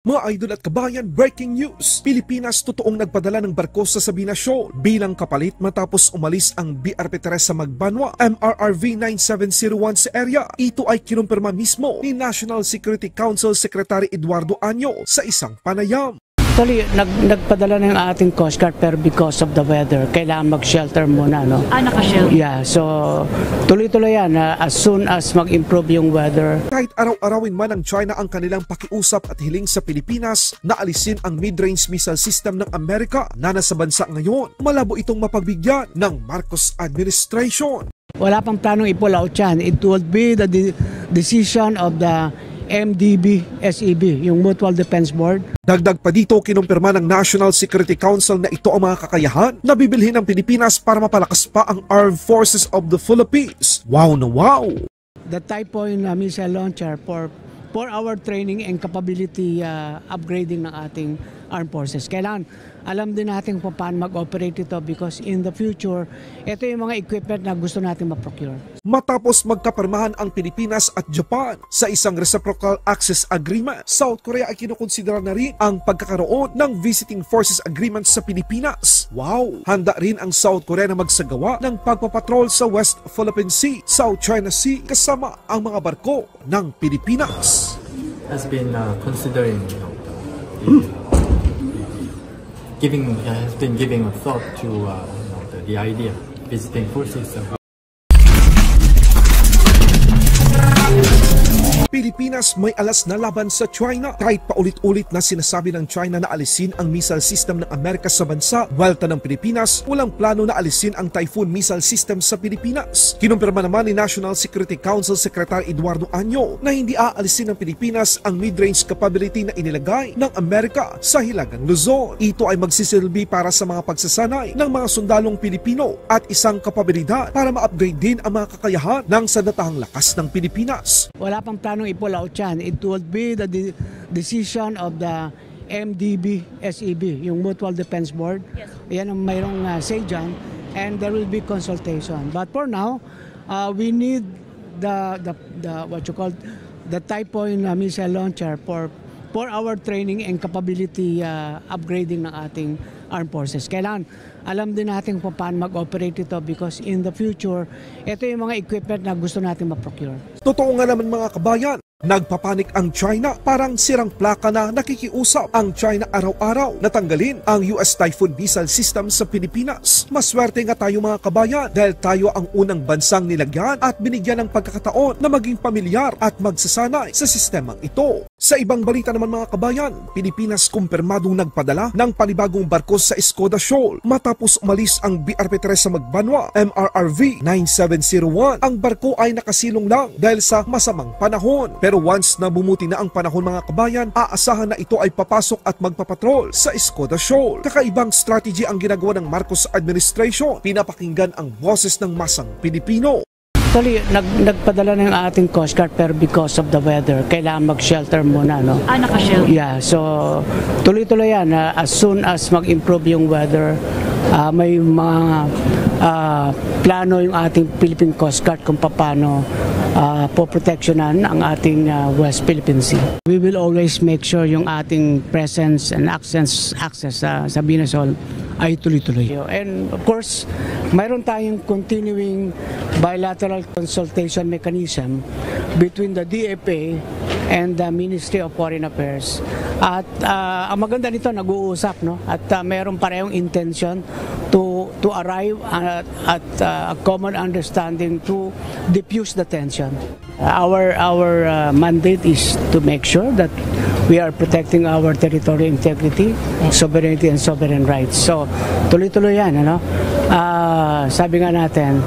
Mga idol at kabayan, breaking news! Pilipinas totoong nagpadala ng barko sa Sabina Shoal bilang kapalit matapos umalis ang BRP Teresa Magbanwa MRRV 9701 sa area. Ito ay kinumpirma mismo ni National Security Council Secretary Eduardo Año sa isang panayam. Actually, nagpadala na yung ating Coast Guard pero because of the weather, kailangan mag-shelter muna, no? Naka-shelter? Yeah, so tuloy-tuloy yan as soon as mag-improve yung weather. Kahit araw-arawin man ng China ang kanilang pakiusap at hiling sa Pilipinas na alisin ang mid-range missile system ng Amerika na nasa bansa ngayon, malabo itong mapagbigyan ng Marcos administration. Wala pang planong i-pull out yan. It would be the decision of the MDB, SEB, yung Mutual Defense Board. Dagdag pa dito, kinumpirma ng National Security Council na ito ang mga kakayahan na bibilhin ng Pilipinas para mapalakas pa ang Armed Forces of the Philippines. Wow na wow! The Typhoon missile launcher for our training and capability upgrading ng ating armed forces. Kailangan alam din natin kung paano mag-operate ito because in the future, ito yung mga equipment na gusto natin ma-procure. Matapos magkaparmahan ang Pilipinas at Japan sa isang reciprocal access agreement, South Korea ay kinukonsidera na rin ang pagkakaroon ng visiting forces agreement sa Pilipinas. Wow! Handa rin ang South Korea na magsagawa ng pagpapatrol sa West Philippine Sea, South China Sea kasama ang mga barko ng Pilipinas. Has been considering, has been giving a thought to the idea visiting forces. Pilipinas may alas na laban sa China. Kahit paulit-ulit na sinasabi ng China na alisin ang missile system ng Amerika sa bansa, welta ng Pilipinas, walang plano na alisin ang Typhoon missile system sa Pilipinas. Kinumpirma naman ni National Security Council Secretary Eduardo Año na hindi aalisin ng Pilipinas ang mid-range capability na inilagay ng Amerika sa Hilagang Luzon. Ito ay magsisilbi para sa mga pagsasanay ng mga sundalong Pilipino at isang kapabilidad para ma-upgrade din ang mga kakayahan ng sandatahang lakas ng Pilipinas. Wala pang planong i-pull out yan. It would be the decision of the MDB, SEB, yung Mutual Defense Board. Yes. Yan ang mayroong say dyan. And there will be consultation. But for now, we need the what you call the Typhoon missile launcher for our training and capability upgrading ng ating armed forces. Kailangan alam din natin kung paano mag-operate ito because in the future, ito yung mga equipment na gusto natin ma-procure. Totoo nga naman mga kabayan, nagpapanik ang China, parang sirang plaka na nakikiusap ang China araw-araw na tanggalin ang US Typhoon missile system sa Pilipinas. Maswerte nga tayo mga kabayan dahil tayo ang unang bansang nilagyan at binigyan ng pagkakataon na maging pamilyar at magsasanay sa sistemang ito. Sa ibang balita naman mga kabayan, Pilipinas kumpirmadong nagpadala ng panibagong barko sa Escoda Shoal matapos umalis ang BRP Teresa Magbanwa MRRV 9701. Ang barko ay nakasilong lang dahil sa masamang panahon. Pero once na bumuti na ang panahon mga kabayan, aasahan na ito ay papasok at magpapatrol sa Escoda Shoal. Kakaibang strategy ang ginagawa ng Marcos administration. Pinapakinggan ang boses ng masang Pilipino. Actually, nagpadala na yung ating Coast Guard pero because of the weather, kailangan mag-shelter muna, no? Naka-shelter? Yeah, so tuloy-tuloy yan as soon as mag-improve yung weather. May mga plano yung ating Philippine Coast Guard kung paano poproteksyonan ang ating West Philippine Sea. We will always make sure yung ating presence and access sa Sabina Shoal ay tuloy-tuloy. And of course, mayroon tayong continuing bilateral consultation mechanism between the DFA and the Ministry of Foreign Affairs. At ang maganda nito, nag-uusap, no? At mayroon parehong intention to arrive at a common understanding to diffuse the tension. Our mandate is to make sure that we are protecting our territorial integrity, sovereignty, and sovereign rights. So, tuloy-tuloy yan, ano? Sabi nga natin,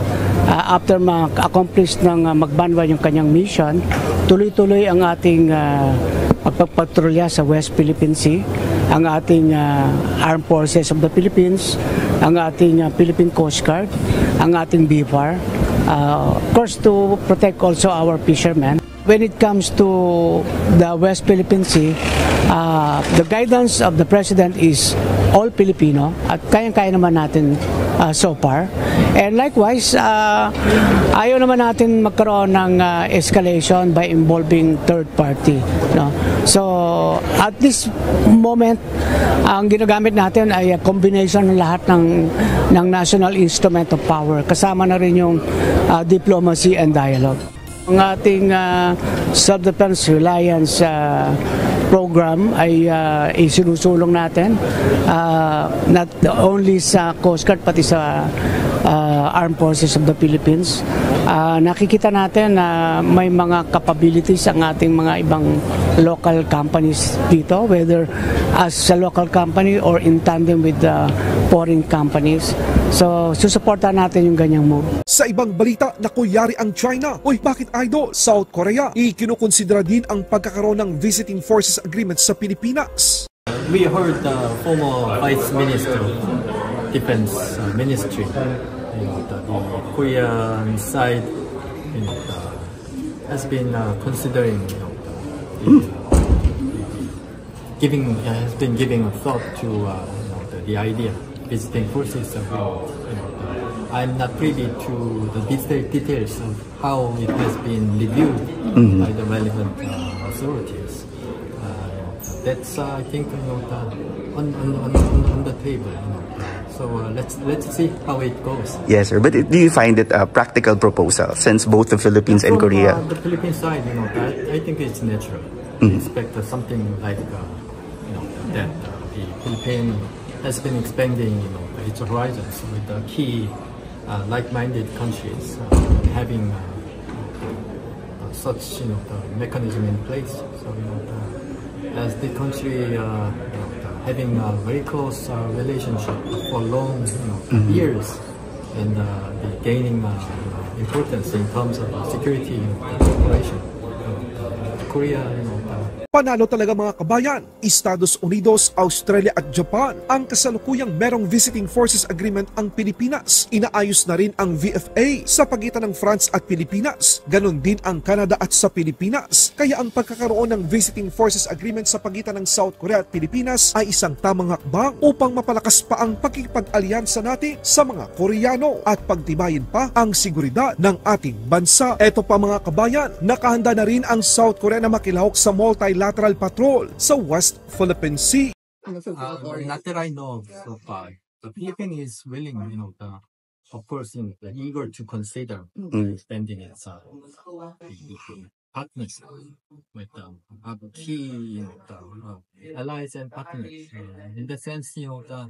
after ma-accomplish ng Magbanwa yung kanyang mission, tuloy-tuloy ang ating pagpapatrolya sa West Philippine Sea, ang ating Armed Forces of the Philippines, ang ating Philippine Coast Guard, ang ating BFAR, of course to protect also our fishermen. When it comes to the West Philippine Sea, the guidance of the President is all Filipino at kayang-kaya naman natin so far. And likewise, ayaw naman natin magkaroon ng escalation by involving third party. No? So at this moment, ang ginagamit natin ay a combination ng lahat ng national instrument of power. Kasama na rin yung diplomacy and dialogue. Ang ating self-defense reliance program ay isinusulong natin not only sa Coast Guard pati sa Armed Forces of the Philippines. Nakikita natin na may mga capabilities ang ating mga ibang local companies dito, whether as a local company or in tandem with the foreign companies. So, susuportahan natin yung ganyang move. Sa ibang balita, nakuyari ang China. Uy, bakit idol? South Korea, ikinukonsidera din ang pagkakaroon ng Visiting Forces Agreement sa Pilipinas. We heard the former Vice Minister of Defense Ministry, the Korean side, has been considering, has been giving a thought to the idea. Visiting forces abroad. I'm not privy to the details of how it has been reviewed by the relevant authorities. That's I think on the table. So let's see how it goes. Yes, sir. But do you find it a practical proposal since both the Philippines and Korea? The Philippine side, I think it's natural. We expect something like that the Philippines has been expanding its horizons with the key like-minded countries having such the mechanism in place. So as the country having a very close relationship for long years and gaining importance in terms of security cooperation, Korea. Panalo talaga mga kabayan, Estados Unidos, Australia at Japan ang kasalukuyang merong Visiting Forces Agreement ang Pilipinas. Inaayos na rin ang VFA sa pagitan ng France at Pilipinas. Ganon din ang Canada at sa Pilipinas. Kaya ang pagkakaroon ng Visiting Forces Agreement sa pagitan ng South Korea at Pilipinas ay isang tamang hakbang upang mapalakas pa ang pakikipag-alyansa natin sa mga Koreano at pagtibayin pa ang seguridad ng ating bansa. Eto pa mga kabayan, nakahanda na rin ang South Korea na makilahok sa multilateral patrol sa West Philippine Sea. Not that I know so far. The Philippines is willing, of course, eager to consider expanding its partnership with key allies and partners. In the sense, I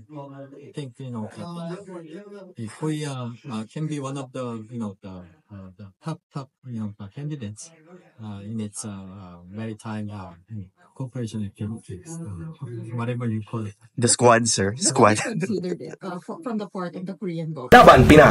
think Korea can be one of the top candidates in its maritime cooperation activities, whatever you call it. The squad, sir. Squad. Considered it from the part of the Korean government. Laban Pinas.